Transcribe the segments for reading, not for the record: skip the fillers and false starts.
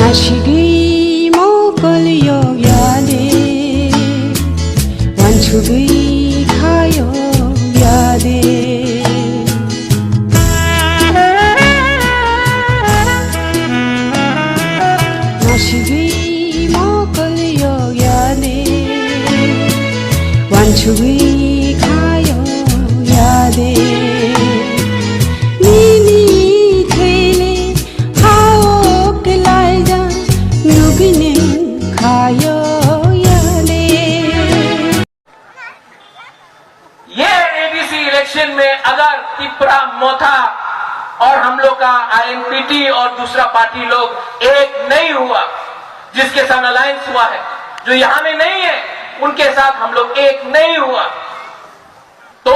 마시기 먹을 여야돼 완축의 가요 야돼 마시기 먹을 여야돼 완축의 가요 야돼 election में अगर तिपरा मोथा और हम लोग का आईएनपीटी और दूसरा पार्टी लोग एक नहीं हुआ, जिसके साथ अलायंस हुआ है, जो यहां में नहीं है उनके साथ हम लोग एक नहीं हुआ, तो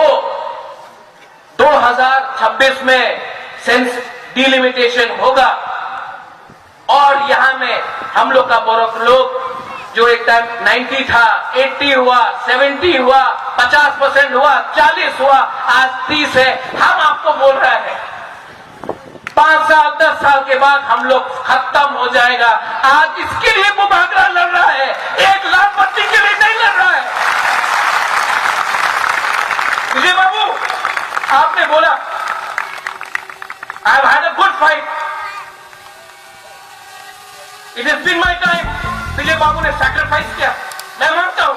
2026 में सेंस डिलिमिटेशन होगा और यहां में हम लोग का बोरक लोग जो एक टाइम 90 था, 80 हुआ, 70 हुआ, 50% हुआ, 40 हुआ, आज 30 है। हम आपको बोल रहे हैं 5 साल 10 साल के बाद हम लोग खत्म हो जाएगा। आज इसके लिए बुबागरा लड़ रहा है, 1 लाख बच्ची के लिए नहीं लड़ रहा है। विजय बाबू, आपने बोला I have had a good fight, it has been my time. Vijay Babu ने सैक्रिफाइस किया, मैं मानता हूं,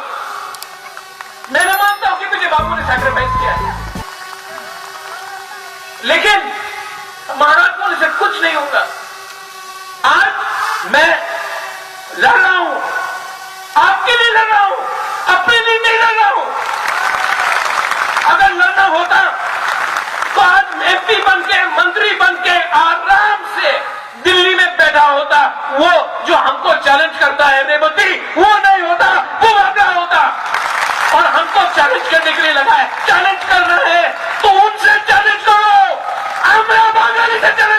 मैं मानता हूं कि विजय बाबू ने सैक्रिफाइस किया, लेकिन महाराज बोले से कुछ नहीं होगा। आज मैं लड़ रहा हूं, आपके लिए लड़ रहा हूं, अपने लिए नहीं लड़ रहा हूं। अगर लड़ना होता तो आज एमपी बनके, मंत्री बनके आराम से दिल्ली में बैठा होता। वो जो हमको चैलेंज करता है रेवती, वो नहीं होता, वो बुबागरा होता। और हमको चैलेंज करने के लिए लगा है, चैलेंज कर रहे हैं तो उनसे चैलेंज करो, हमरा बांग्लादेश से चैलेंज